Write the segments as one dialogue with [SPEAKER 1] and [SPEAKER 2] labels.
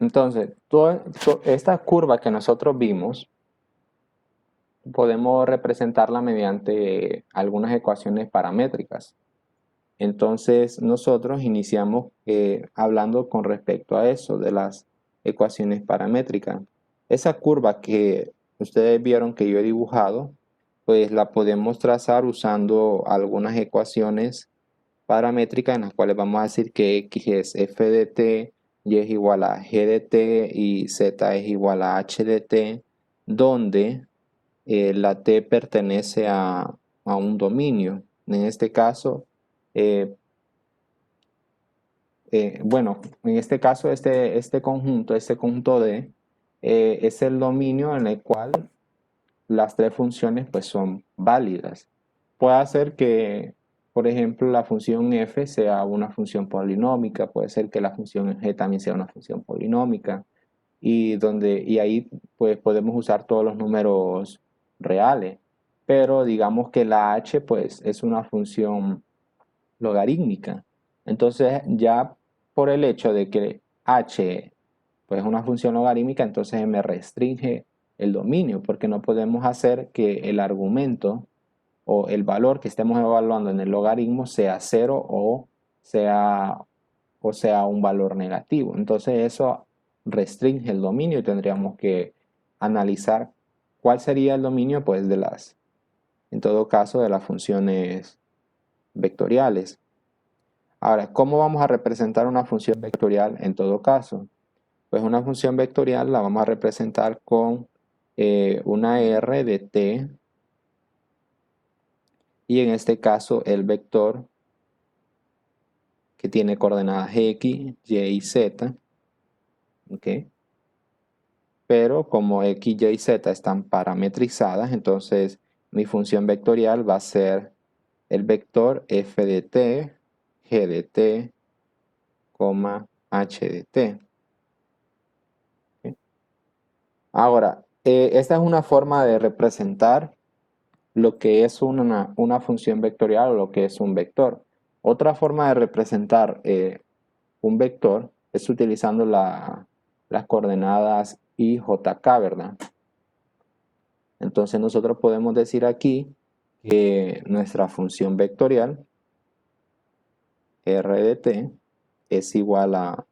[SPEAKER 1] Entonces, esta curva que nosotros vimos, podemos representarla mediante algunas ecuaciones paramétricas. Entonces, nosotros iniciamos hablando con respecto a eso, de las ecuaciones paramétricas. Esa curva que ustedes vieron que yo he dibujado, pues la podemos trazar usando algunas ecuaciones paramétricas en las cuales vamos a decir que x es f de t, y es igual a g de t y z es igual a h de t, donde la t pertenece a un dominio. En este caso, eh, bueno, en este caso este conjunto D es el dominio en el cual las tres funciones pues son válidas. Puede ser que, por ejemplo, la función f sea una función polinómica, puede ser que la función g también sea una función polinómica y ahí pues podemos usar todos los números reales, pero digamos que la h pues es una función logarítmica. Entonces ya por el hecho de que h pues es una función logarítmica, entonces me restringe el dominio, porque no podemos hacer que el argumento o el valor que estemos evaluando en el logaritmo sea cero sea un valor negativo. Entonces eso restringe el dominio y tendríamos que analizar cuál sería el dominio pues en todo caso, de las funciones vectoriales. Ahora, ¿cómo vamos a representar una función vectorial en todo caso? Pues una función vectorial la vamos a representar con una r de t y en este caso el vector que tiene coordenadas x, y y z, ¿ok? Pero como x, y y z están parametrizadas, entonces mi función vectorial va a ser el vector f de t, g de t, h de t. ¿Ok? Ahora, esta es una forma de representar lo que es una función vectorial o lo que es un vector. Otra forma de representar un vector es utilizando las coordenadas i, j, k, ¿verdad? Entonces nosotros podemos decir aquí que nuestra función vectorial r de t es igual a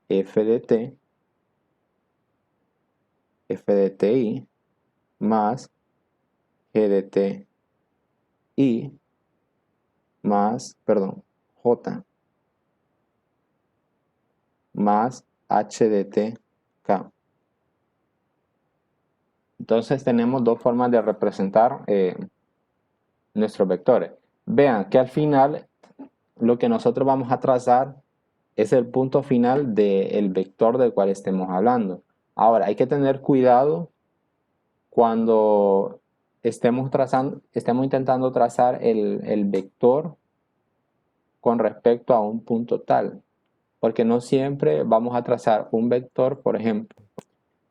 [SPEAKER 1] f de t, f de ti más g de t i más, perdón, j más h de t k. Entonces tenemos dos formas de representar nuestros vectores. Vean que al final lo que nosotros vamos a trazar es el punto final del vector del cual estemos hablando. Ahora, hay que tener cuidado cuando estemos intentando trazar el vector con respecto a un punto tal, porque no siempre vamos a trazar un vector, por ejemplo,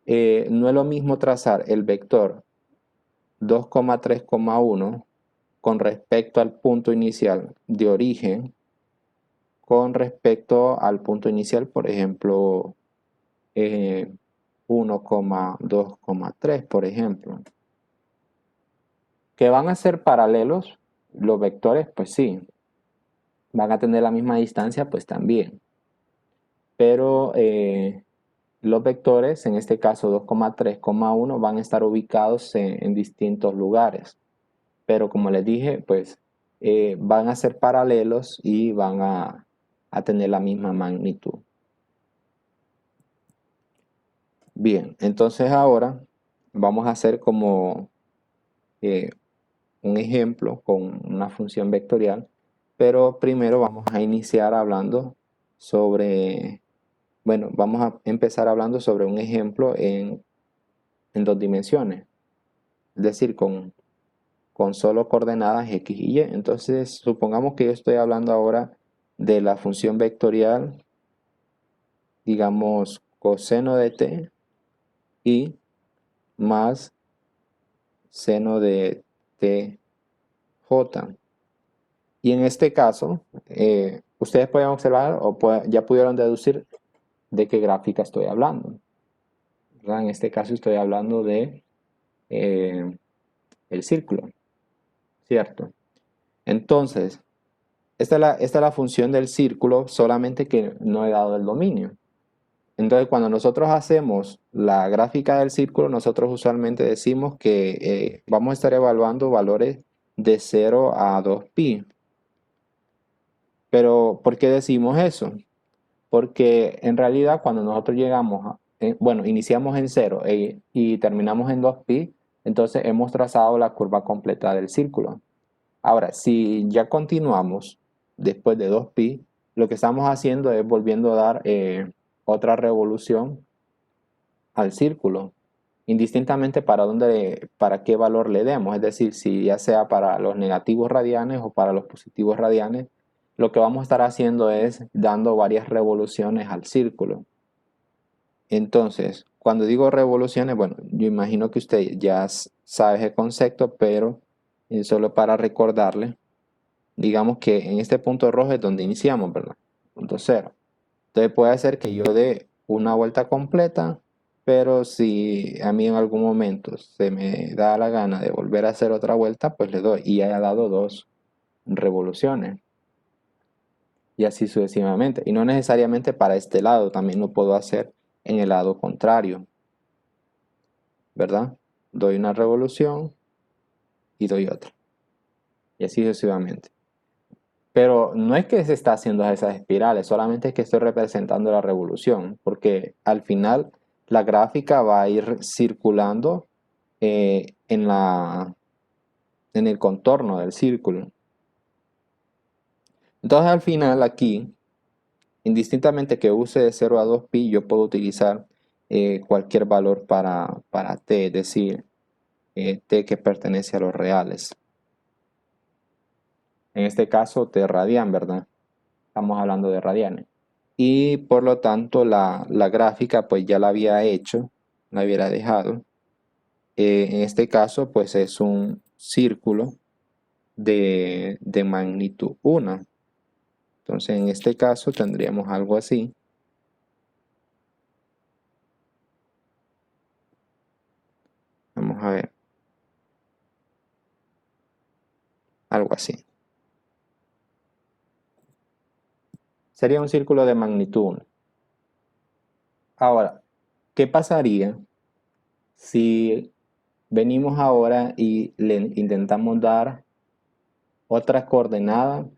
[SPEAKER 1] no es lo mismo trazar el vector 2,3,1 con respecto al punto inicial de origen con respecto al punto inicial, por ejemplo, 1,2,3, por ejemplo. ¿Que van a ser paralelos los vectores? Pues sí. ¿Van a tener la misma distancia? Pues también. Pero los vectores, en este caso 2,3,1, van a estar ubicados en distintos lugares. Pero como les dije, pues van a ser paralelos y van a tener la misma magnitud. Bien, entonces ahora vamos a hacer como eh, un ejemplo con una función vectorial, pero primero vamos a iniciar hablando sobre, bueno, vamos a empezar hablando sobre un ejemplo en dos dimensiones, es decir, con solo coordenadas x y y. Entonces, supongamos que yo estoy hablando ahora de la función vectorial, digamos, coseno de t y más seno de tj. Y en este caso, ustedes pueden observar o ya pudieron deducir de qué gráfica estoy hablando, ¿verdad? En este caso estoy hablando de el círculo, ¿cierto? Entonces, esta es la función del círculo, solamente que no he dado el dominio. Entonces, cuando nosotros hacemos la gráfica del círculo, nosotros usualmente decimos que vamos a estar evaluando valores de 0 a 2pi. Pero, ¿por qué decimos eso? Porque en realidad cuando nosotros llegamos bueno, iniciamos en 0 y terminamos en 2pi, entonces hemos trazado la curva completa del círculo. Ahora, si ya continuamos después de 2pi, lo que estamos haciendo es volviendo a dar otra revolución al círculo, indistintamente para qué valor le demos, es decir, si ya sea para los negativos radianes o para los positivos radianes, lo que vamos a estar haciendo es dando varias revoluciones al círculo. Entonces, cuando digo revoluciones, bueno, yo imagino que usted ya sabe el concepto, pero solo para recordarle, digamos que en este punto rojo es donde iniciamos, ¿verdad? Punto cero. Entonces puede ser que yo dé una vuelta completa, pero si a mí en algún momento se me da la gana de volver a hacer otra vuelta, pues le doy y haya dado 2 revoluciones. Y así sucesivamente. Y no necesariamente para este lado, también lo puedo hacer en el lado contrario, ¿verdad? Doy una revolución y doy otra. Y así sucesivamente. Pero no es que se está haciendo esas espirales, solamente es que estoy representando la revolución, porque al final la gráfica va a ir circulando en el contorno del círculo. Entonces al final aquí, indistintamente que use de 0 a 2pi, yo puedo utilizar cualquier valor para t, es decir, t que pertenece a los reales. En este caso t radian, ¿verdad? Estamos hablando de radianes. Y por lo tanto la gráfica pues ya la había hecho, la hubiera dejado. En este caso pues es un círculo de magnitud 1. Entonces en este caso tendríamos algo así. Vamos a ver. Algo así. Sería un círculo de magnitud 1. Ahora, ¿qué pasaría si venimos ahora y le intentamos dar otra coordenada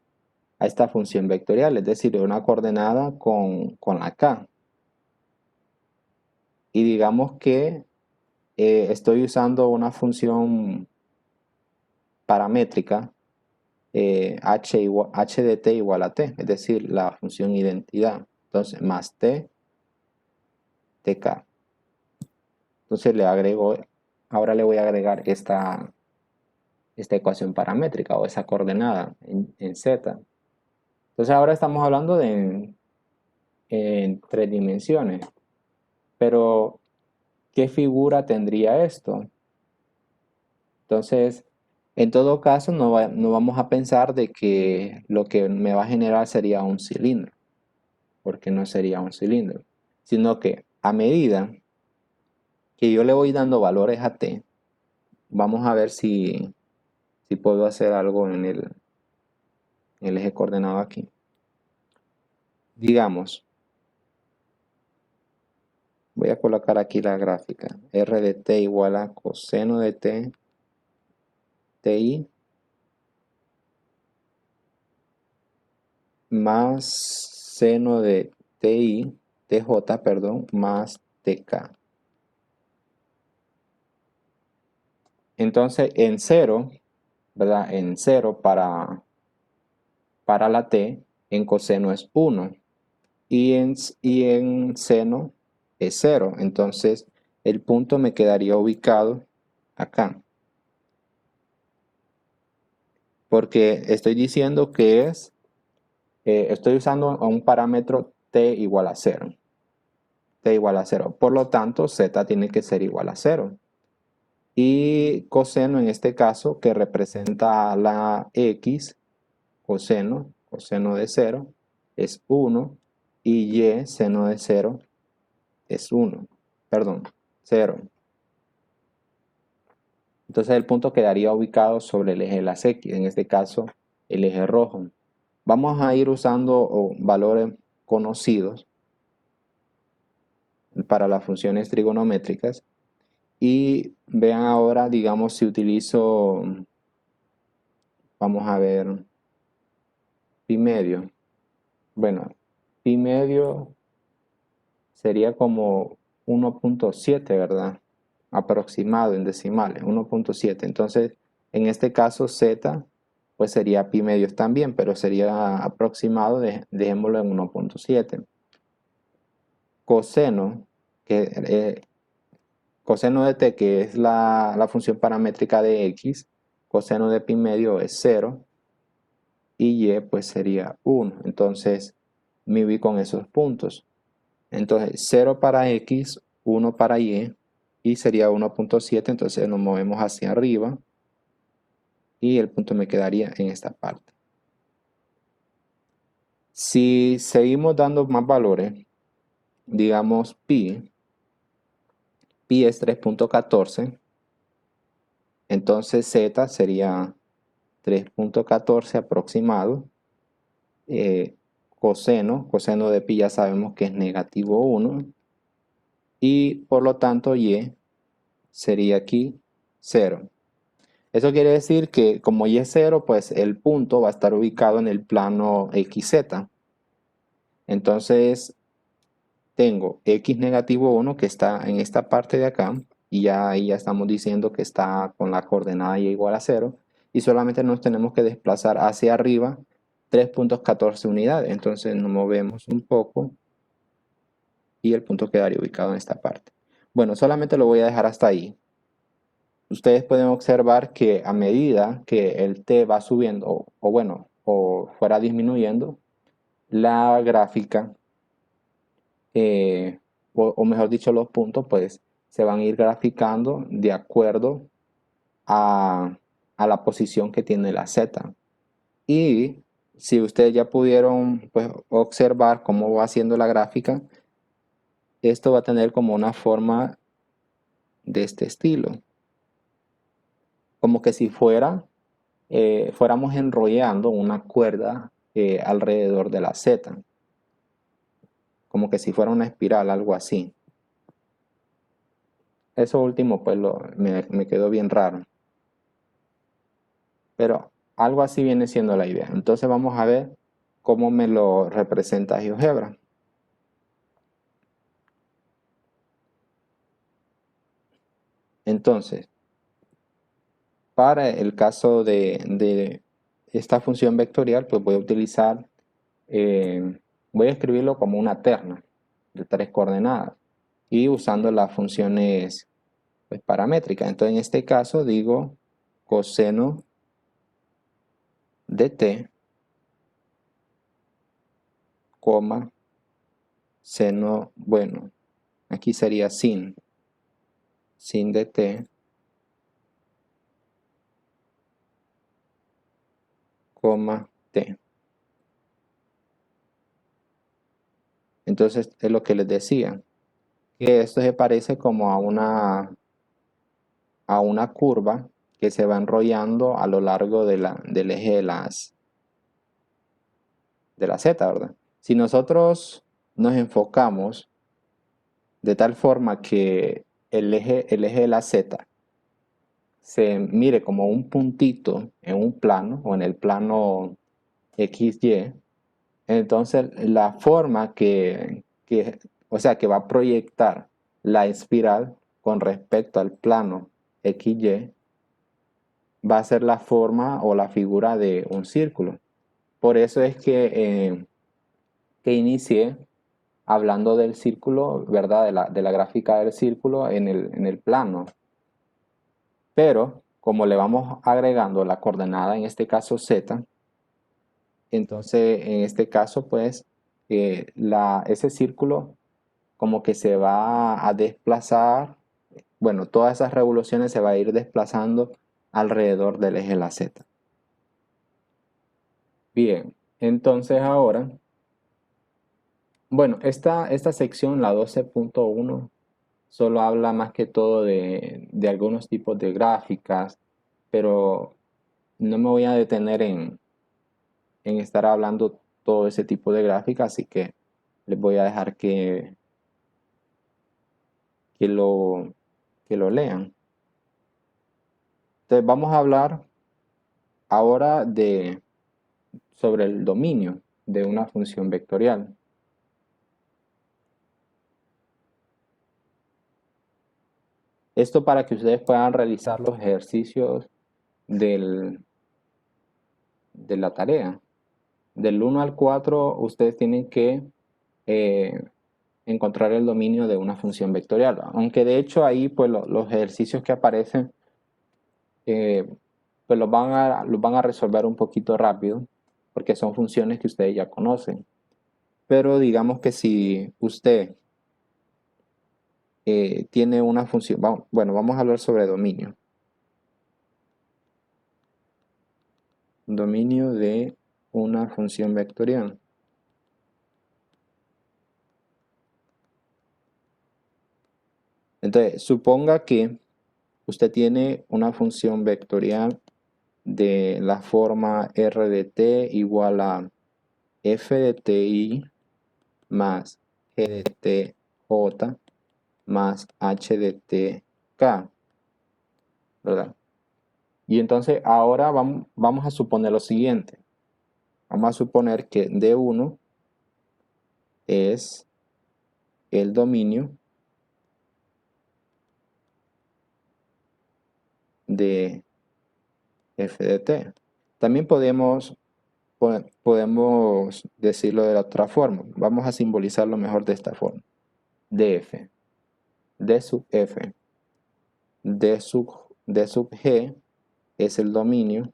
[SPEAKER 1] a esta función vectorial, es decir, una coordenada con la k? Y digamos que estoy usando una función paramétrica h de t igual a t, es decir, la función identidad. Entonces, más t, tk. Entonces ahora le voy a agregar esta ecuación paramétrica o esa coordenada en z. Entonces ahora estamos hablando en 3 dimensiones. Pero, ¿qué figura tendría esto? Entonces, en todo caso, no vamos a pensar de que lo que me va a generar sería un cilindro, porque no sería un cilindro, sino que a medida que yo le voy dando valores a t, vamos a ver si puedo hacer algo en el eje coordenado aquí. Digamos, voy a colocar aquí la gráfica. R de t igual a coseno de t, ti, más seno de ti, tj, perdón, más tk. Entonces, en 0, ¿verdad? En 0 para la t, en coseno es 1 y en seno es 0. Entonces, el punto me quedaría ubicado acá. Porque estoy diciendo que estoy usando un parámetro t igual a 0. T igual a 0. Por lo tanto, z tiene que ser igual a 0. Y coseno en este caso, que representa la x, coseno de 0, es 1. y y seno de 0 es 1, perdón, 0. Entonces el punto quedaría ubicado sobre el eje de las X, en este caso el eje rojo. Vamos a ir usando valores conocidos para las funciones trigonométricas y vean ahora, digamos, si utilizo, vamos a ver, pi medio. Bueno, pi medio sería como 1.7, ¿verdad? Aproximado en decimales, 1.7. Entonces, en este caso z, pues sería pi medios también, pero sería aproximado, dejémoslo en 1.7. Coseno, coseno de t, que es la función paramétrica de x, coseno de pi medio es 0 y y pues sería 1. Entonces, me ubico con esos puntos. Entonces, 0 para x, 1 para y sería 1.7, entonces nos movemos hacia arriba y el punto me quedaría en esta parte. Si seguimos dando más valores, digamos pi es 3.14, entonces z sería 3.14 aproximado. Coseno de pi ya sabemos que es negativo 1 y por lo tanto y sería aquí 0. Eso quiere decir que como y es 0, pues el punto va a estar ubicado en el plano XZ. Entonces tengo x negativo 1 que está en esta parte de acá y ya ahí ya estamos diciendo que está con la coordenada y igual a 0 y solamente nos tenemos que desplazar hacia arriba 3.14 unidades. Entonces nos movemos un poco y el punto quedaría ubicado en esta parte. Bueno, solamente lo voy a dejar hasta ahí. Ustedes pueden observar que a medida que el t va subiendo, o fuera disminuyendo, la gráfica, o mejor dicho, los puntos, pues se van a ir graficando de acuerdo a la posición que tiene la z. Y si ustedes ya pudieron pues, observar cómo va haciendo la gráfica, esto va a tener como una forma de este estilo. Como que si fuéramos enrollando una cuerda alrededor de la Z. Como que si fuera una espiral, algo así. Eso último pues me quedó bien raro. Pero algo así viene siendo la idea. Entonces vamos a ver cómo me lo representa GeoGebra. Entonces, para el caso de esta función vectorial, pues voy a utilizar, voy a escribirlo como una terna de 3 coordenadas y usando las funciones pues, paramétricas. Entonces, en este caso digo coseno de t, coma, seno, bueno, aquí sería sin de t, coma, t. Entonces, es lo que les decía, que esto se parece como a una curva que se va enrollando a lo largo del eje de la Z, ¿verdad? Si nosotros nos enfocamos de tal forma que el eje de la Z se mire como un puntito en un plano o en el plano XY, entonces la forma o sea, que va a proyectar la espiral con respecto al plano XY va a ser la forma o la figura de un círculo. Por eso es que inicié hablando del círculo, ¿verdad? De la gráfica del círculo en el plano. Pero como le vamos agregando la coordenada, en este caso z, entonces en este caso pues ese círculo como que se va a desplazar, bueno, todas esas revoluciones se va a ir desplazando alrededor del eje de la z. Bien, entonces ahora Bueno, esta sección, la 12.1, solo habla más que todo de algunos tipos de gráficas, pero no me voy a detener en estar hablando todo ese tipo de gráficas, así que les voy a dejar que lo, que lo lean. Entonces vamos a hablar ahora sobre el dominio de una función vectorial. Esto para que ustedes puedan realizar los ejercicios de la tarea. Del 1 al 4 ustedes tienen que eh, encontrar el dominio de una función vectorial. Aunque de hecho ahí pues los ejercicios que aparecen eh, pues los van a resolver un poquito rápido porque son funciones que ustedes ya conocen. Pero digamos que si usted tiene una función, bueno, vamos a hablar sobre dominio. Dominio de una función vectorial. Entonces, suponga que usted tiene una función vectorial de la forma r de t igual a f de ti más g de tj más h de tk, ¿verdad? Y entonces ahora vamos a suponer lo siguiente. Vamos a suponer que D1 es el dominio de f de t. También podemos decirlo de la otra forma. Vamos a simbolizarlo mejor de esta forma. df, d sub f, d sub g es el dominio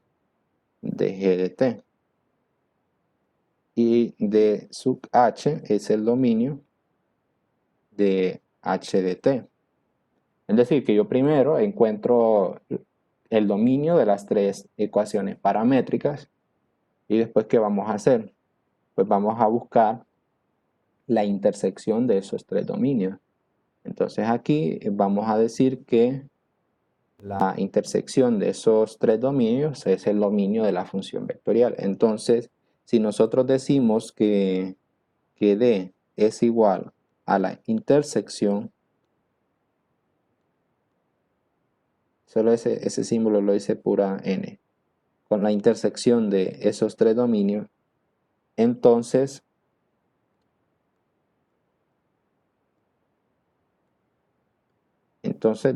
[SPEAKER 1] de g de t. Y d sub h es el dominio de h de t. Es decir, que yo primero encuentro el dominio de las tres ecuaciones paramétricas y después, ¿qué vamos a hacer? Pues vamos a buscar la intersección de esos tres dominios. Entonces aquí vamos a decir que la intersección de esos tres dominios es el dominio de la función vectorial. Entonces, si nosotros decimos que D es igual a la intersección, solo ese símbolo lo dice pura N, con la intersección de esos tres dominios, entonces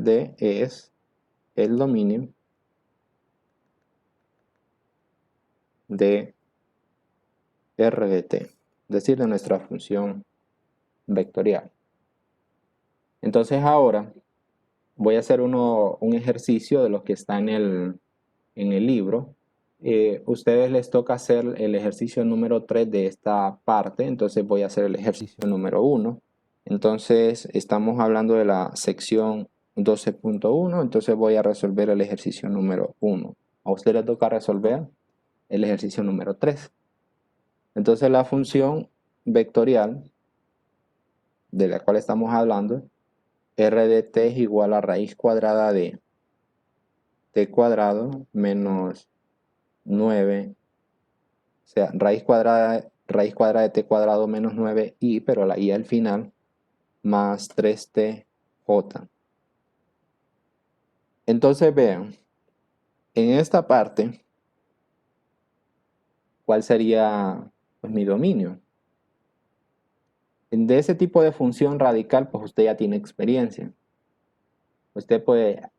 [SPEAKER 1] D es el dominio de R de t, es decir, de nuestra función vectorial. Entonces ahora voy a hacer un ejercicio de los que está en el libro. Ustedes les toca hacer el ejercicio número 3 de esta parte, entonces voy a hacer el ejercicio número 1. Entonces estamos hablando de la sección 12.1, entonces voy a resolver el ejercicio número 1. A usted le toca resolver el ejercicio número 3. Entonces la función vectorial de la cual estamos hablando, r de t es igual a raíz cuadrada de t cuadrado menos 9, o sea, raíz cuadrada de t cuadrado menos 9i, pero la i al final, más 3tj. Entonces vean, en esta parte, ¿cuál sería pues, mi dominio? De ese tipo de función radical, pues usted ya tiene experiencia. Usted puede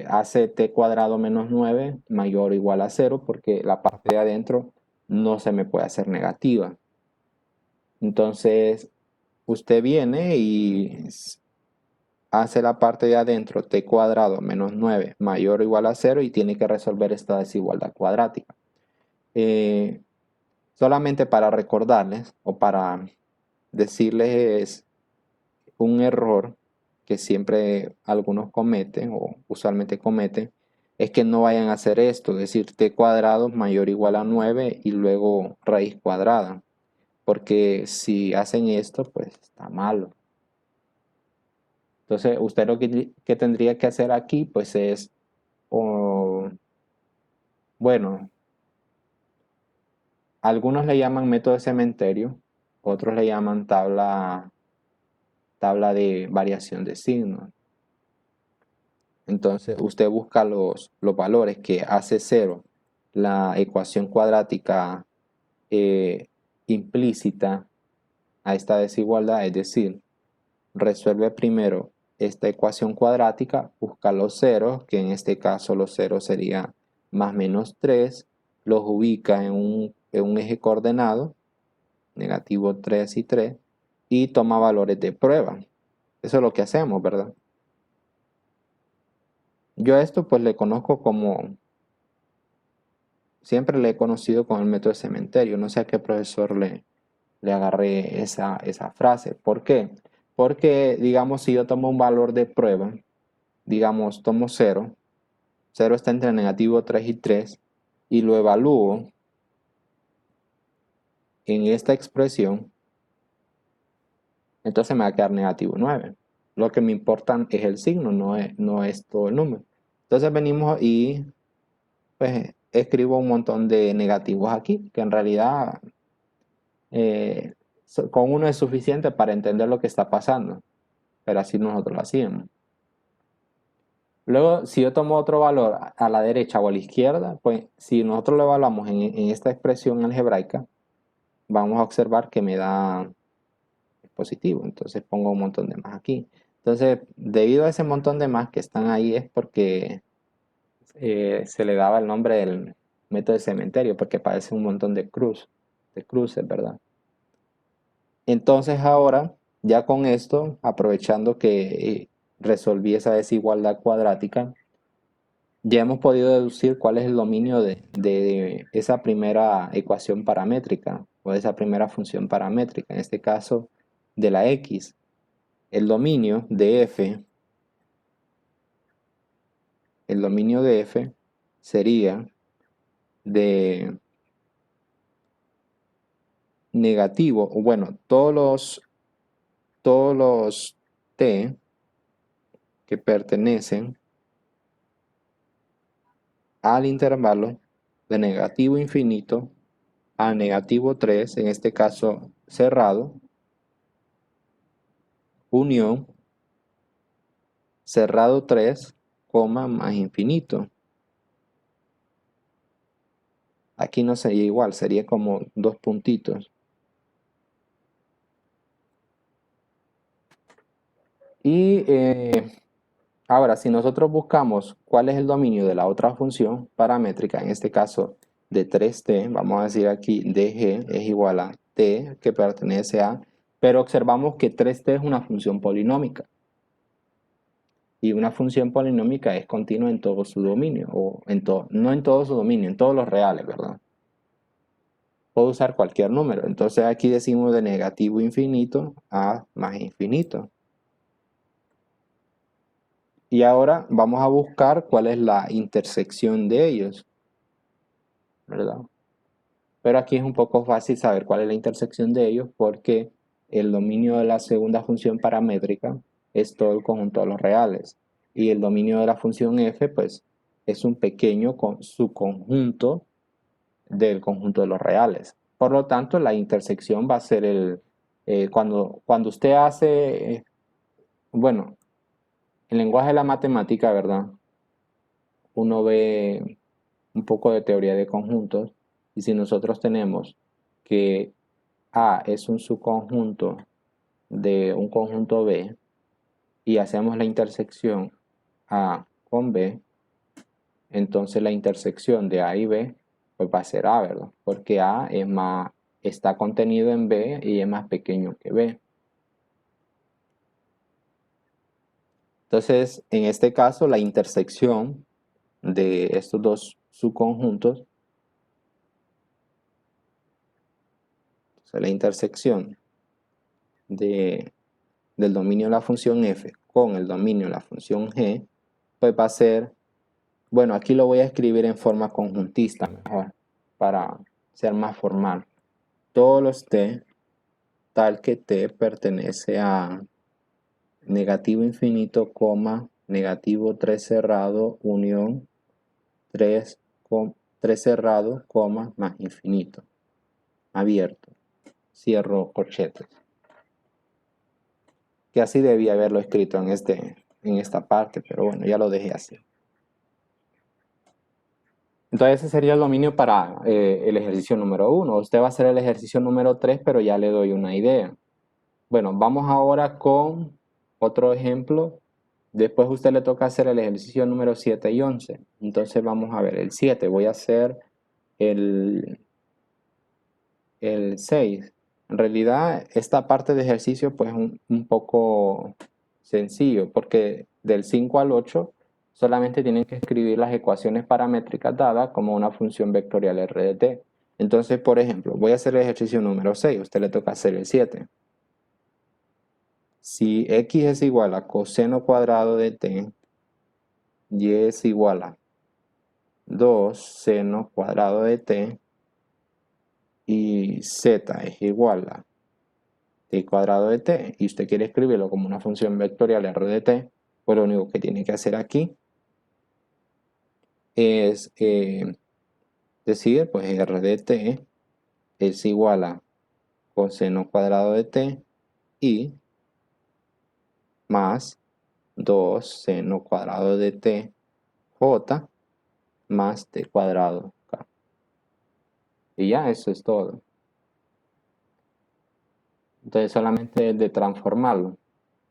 [SPEAKER 1] hace t cuadrado menos 9 mayor o igual a 0 porque la parte de adentro no se me puede hacer negativa. Entonces, usted viene y hace la parte de adentro t cuadrado menos 9 mayor o igual a 0 y tiene que resolver esta desigualdad cuadrática. Solamente para recordarles o para decirles un error que siempre algunos cometen o usualmente cometen, es que no vayan a hacer esto, es decir, t cuadrado mayor o igual a 9 y luego raíz cuadrada. porque si hacen esto, pues está malo. Entonces, usted lo que tendría que hacer aquí, pues es, bueno, algunos le llaman método de cementerio, otros le llaman tabla de variación de signos. Entonces, usted busca los valores que hace cero la ecuación cuadrática implícita a esta desigualdad, es decir, resuelve primero esta ecuación cuadrática, busca los ceros, que en este caso los ceros serían más menos 3, los ubica en un eje coordenado, negativo 3 y 3, y toma valores de prueba. Eso es lo que hacemos, ¿verdad? Yo a esto pues le conozco como, siempre le he conocido con el método de cementerio. No sé a qué profesor le agarré esa frase. ¿Por qué? Porque, digamos, si yo tomo un valor de prueba, digamos, tomo 0, 0 está entre negativo 3 y 3, y lo evalúo en esta expresión, entonces me va a quedar negativo 9. Lo que me importa es el signo, no es todo el número. Entonces venimos y pues escribo un montón de negativos aquí, que en realidad eh, con uno es suficiente para entender lo que está pasando, pero así nosotros lo hacíamos. Luego, si yo tomo otro valor a la derecha o a la izquierda, pues si nosotros lo evaluamos en esta expresión algebraica, vamos a observar que me da positivo. Entonces pongo un montón de más aquí. Entonces, debido a ese montón de más que están ahí es porque se le daba el nombre del método de cementerio, porque parece un montón de cruces, ¿verdad? Entonces ahora, ya con esto, aprovechando que resolví esa desigualdad cuadrática, ya hemos podido deducir cuál es el dominio de esa primera ecuación paramétrica o de esa primera función paramétrica, en este caso de la x. El dominio de f, el dominio de f sería de negativo, o bueno, todos los t que pertenecen al intervalo de negativo infinito a negativo 3, en este caso cerrado, unión, cerrado 3, más infinito. Aquí no sería igual, sería como dos puntitos. Y ahora, si nosotros buscamos cuál es el dominio de la otra función paramétrica, en este caso de 3t, vamos a decir aquí dg es igual a t que pertenece a, pero observamos que 3t es una función polinómica. Y una función polinómica es continua en todo su dominio, o no en todo su dominio, en todos los reales, ¿verdad? Puedo usar cualquier número. Entonces aquí decimos de negativo infinito a más infinito. Y ahora vamos a buscar cuál es la intersección de ellos, ¿verdad? Pero aquí es un poco fácil saber cuál es la intersección de ellos porque el dominio de la segunda función paramétrica es todo el conjunto de los reales. Y el dominio de la función f, pues, es un pequeño subconjunto del conjunto de los reales. Por lo tanto, la intersección va a ser cuando usted hace, bueno, el lenguaje de la matemática, ¿verdad? Uno ve un poco de teoría de conjuntos y si nosotros tenemos que A es un subconjunto de un conjunto B y hacemos la intersección A con B, entonces la intersección de A y B pues va a ser A, ¿verdad? Porque A está contenido en B y es más pequeño que B. Entonces, en este caso, la intersección de estos dos subconjuntos, o sea, la intersección del dominio de la función f con el dominio de la función g, pues va a ser, bueno, aquí lo voy a escribir en forma conjuntista mejor, para ser más formal. Todos los t tal que t pertenece a negativo infinito, coma, negativo 3 cerrado, unión 3, 3 cerrado, coma, más infinito, abierto, cierro corchetes. Que así debía haberlo escrito en esta parte, pero bueno, ya lo dejé así. Entonces ese sería el dominio para el ejercicio número 1. Usted va a hacer el ejercicio número 3, pero ya le doy una idea. Bueno, vamos ahora con otro ejemplo. Después a usted le toca hacer el ejercicio número 7 y 11. Entonces vamos a ver el 7. Voy a hacer el 6. En realidad esta parte de ejercicio pues un poco sencillo, porque del 5 al 8 solamente tienen que escribir las ecuaciones paramétricas dadas como una función vectorial r de t. Entonces, por ejemplo, voy a hacer el ejercicio número 6, a usted le toca hacer el 7. Si x es igual a coseno cuadrado de t, y es igual a 2 seno cuadrado de t, y z es igual a t cuadrado de t, y usted quiere escribirlo como una función vectorial r de t, pues lo único que tiene que hacer aquí es decir, pues r de t es igual a coseno cuadrado de t y más 2 seno cuadrado de t j más t cuadrado k. Y ya, eso es todo. Entonces solamente es de transformarlo.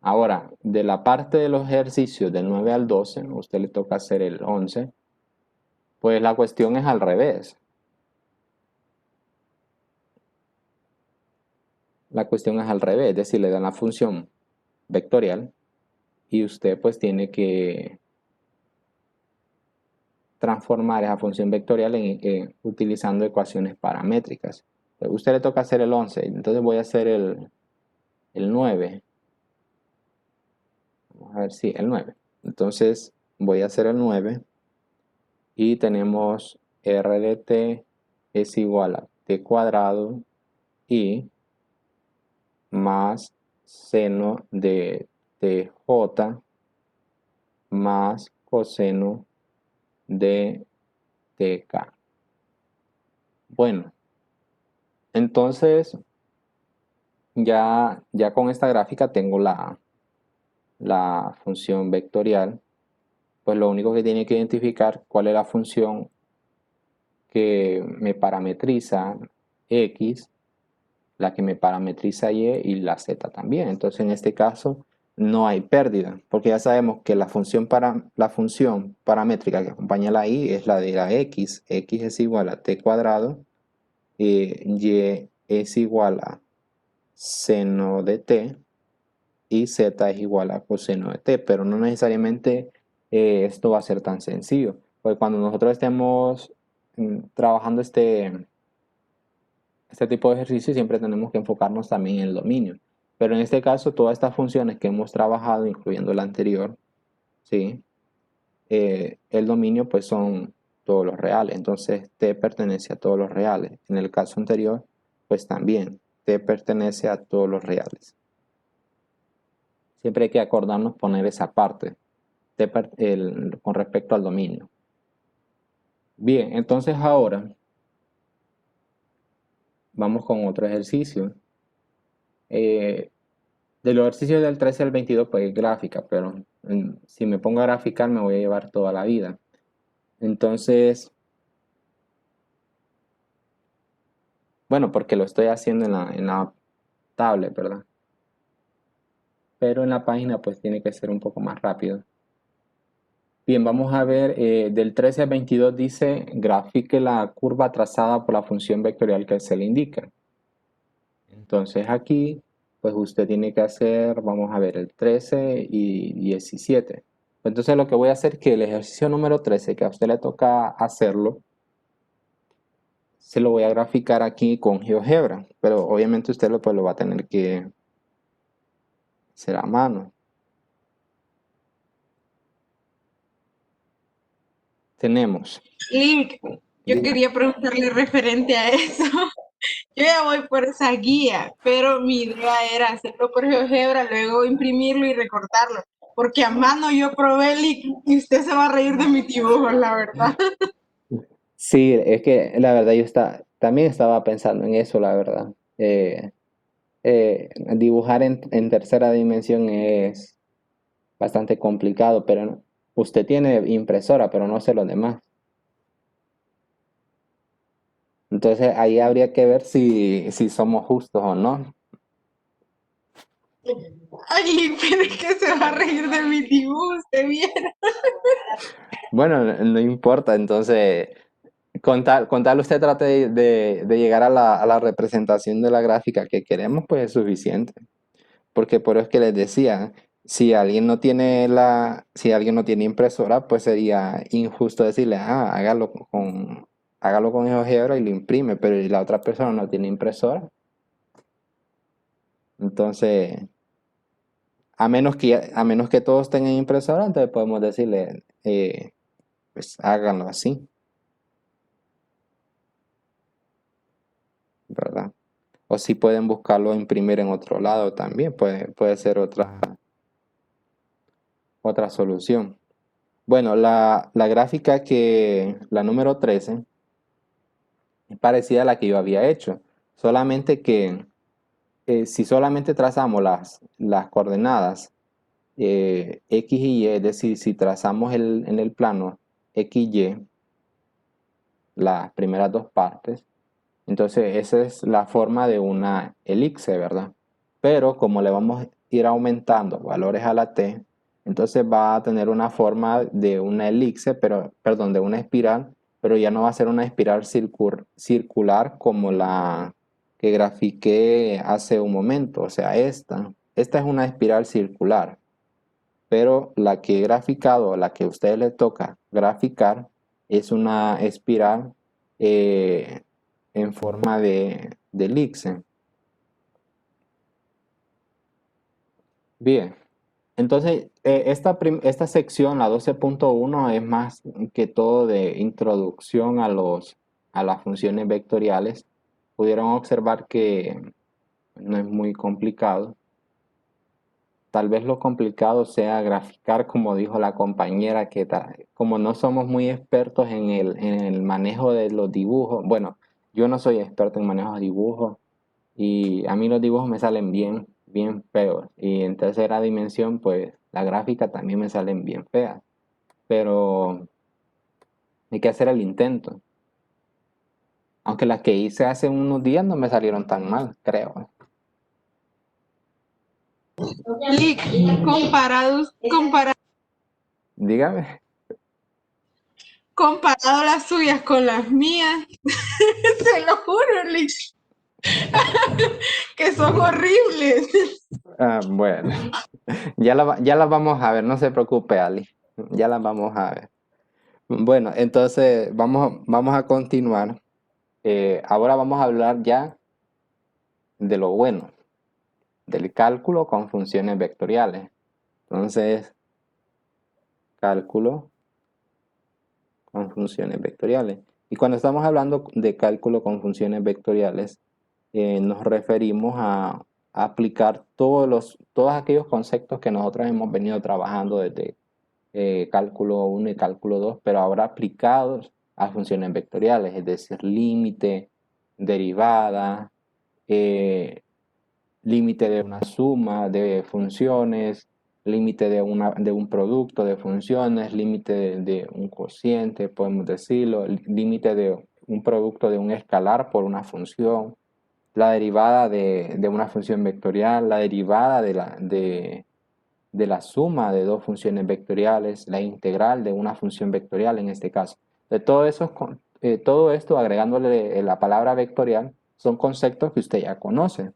[SPEAKER 1] Ahora, de la parte de los ejercicios del 9 al 12, a usted le toca hacer el 11, pues la cuestión es al revés. La cuestión es al revés, es decir, le dan la función vectorial y usted pues tiene que transformar esa función vectorial utilizando ecuaciones paramétricas. A usted le toca hacer el 11, entonces voy a hacer el 9. Vamos a ver si el 9. Entonces voy a hacer el 9 y tenemos r de t es igual a t cuadrado y más seno de tj más coseno de tk. Bueno, entonces ya con esta gráfica tengo la función vectorial. Pues lo único que tiene que identificar cuál es la función que me parametriza x, la que me parametriza y la z también. Entonces en este caso no hay pérdida, porque ya sabemos que la función paramétrica que acompaña la y es la de la x. X es igual a t cuadrado, y es igual a seno de t y z es igual a coseno de t, pero no necesariamente esto va a ser tan sencillo, porque cuando nosotros estemos trabajando este tipo de ejercicio siempre tenemos que enfocarnos también en el dominio. Pero en este caso, todas estas funciones que hemos trabajado, incluyendo la anterior, ¿sí? El dominio pues son todos los reales. Entonces, t pertenece a todos los reales. En el caso anterior, pues también, t pertenece a todos los reales. Siempre hay que acordarnos poner esa parte con respecto al dominio. Bien, entonces ahora vamos con otro ejercicio. De los ejercicios del 13 al 22, pues gráfica, pero si me pongo a graficar me voy a llevar toda la vida. Entonces, bueno, porque lo estoy haciendo en la tablet, ¿verdad? Pero en la página pues tiene que ser un poco más rápido. Bien, vamos a ver, del 13 al 22 dice, grafique la curva trazada por la función vectorial que se le indica. Entonces aquí, pues usted tiene que hacer, vamos a ver, el 13 y 17. Entonces lo que voy a hacer es que el ejercicio número 13, que a usted le toca hacerlo, se lo voy a graficar aquí con GeoGebra, pero obviamente usted pues, lo va a tener que hacer a mano. Tenemos.
[SPEAKER 2] Link, yo
[SPEAKER 1] Diga.
[SPEAKER 2] quería preguntarle referente a eso. Yo ya voy por esa guía, pero mi idea era hacerlo por GeoGebra, luego imprimirlo y recortarlo. Porque a mano yo probé y usted se va a reír de mis dibujos, la verdad.
[SPEAKER 1] Sí, es que la verdad también estaba pensando en eso, la verdad. Dibujar en tercera dimensión es bastante complicado, pero usted tiene impresora, pero no sé los demás. Entonces ahí habría que ver si somos justos o no.
[SPEAKER 2] Ay, pero es que se va a reír de mis dibujos, usted viera.
[SPEAKER 1] Bueno, no importa, entonces con tal usted trate de llegar a la representación de la gráfica que queremos, pues es suficiente. Porque por eso es que les decía, si alguien no tiene impresora, pues sería injusto decirle, hágalo con GeoGebra y lo imprime, pero y la otra persona no tiene impresora. Entonces, a menos que todos tengan impresora, entonces podemos decirle, pues háganlo así, ¿verdad? O si pueden buscarlo e imprimir en otro lado también, puede ser otra solución. Bueno, la gráfica la número 13 es parecida a la que yo había hecho, solamente que si solamente trazamos las coordenadas X y Y, es decir, si trazamos en el plano X y Y, las primeras dos partes, entonces esa es la forma de una elipse, ¿verdad? Pero como le vamos a ir aumentando valores a la t, entonces va a tener una forma de una elipse, pero, perdón, de una espiral, pero ya no va a ser una espiral circular como la que grafiqué hace un momento. O sea, esta es una espiral circular, pero la que he graficado, la que a usted le toca graficar, es una espiral eh, en forma de elipse. Bien, entonces esta sección, la 12.1, es más que todo de introducción a las funciones vectoriales. Pudieron observar que no es muy complicado. Tal vez lo complicado sea graficar, como dijo la compañera, como no somos muy expertos en el manejo de los dibujos. Bueno, yo no soy experto en manejo de dibujos y a mí los dibujos me salen bien feos. Y en tercera dimensión, pues la gráfica también me salen bien feas. Pero hay que hacer el intento. Aunque las que hice hace unos días no me salieron tan mal, creo.
[SPEAKER 2] Lick,
[SPEAKER 1] Dígame.
[SPEAKER 2] comparado las suyas con las mías, se lo juro, Lick, que son horribles.
[SPEAKER 1] Ah, bueno. Ya la vamos a ver, no se preocupe, Ali. Ya la vamos a ver. Bueno, entonces vamos a continuar. Ahora vamos a hablar ya de lo bueno, del cálculo con funciones vectoriales. Entonces, cálculo con funciones vectoriales. Y cuando estamos hablando de cálculo con funciones vectoriales, nos referimos a aplicar todos aquellos conceptos que nosotros hemos venido trabajando desde cálculo 1 y cálculo 2, pero ahora aplicados a funciones vectoriales, es decir, límite, derivada, eh, límite de una suma de funciones, límite de un producto de funciones, límite de un cociente, podemos decirlo, límite de un producto de un escalar por una función, la derivada de una función vectorial, la derivada de la suma de dos funciones vectoriales, la integral de una función vectorial en este caso. De todo esto, agregándole la palabra vectorial, son conceptos que usted ya conoce,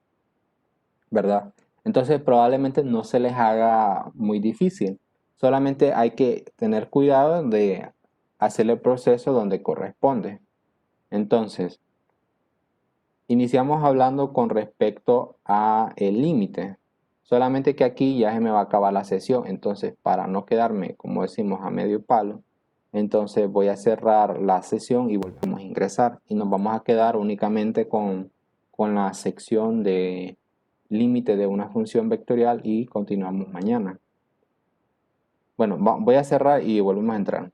[SPEAKER 1] ¿verdad? Entonces probablemente no se les haga muy difícil. Solamente hay que tener cuidado de hacer el proceso donde corresponde. Entonces, iniciamos hablando con respecto a el límite. Solamente que aquí ya se me va a acabar la sesión. Entonces, para no quedarme, como decimos, a medio palo, entonces voy a cerrar la sesión y volvemos a ingresar. Y nos vamos a quedar únicamente con con la sección de límite de una función vectorial y continuamos mañana. Bueno, voy a cerrar y volvemos a entrar.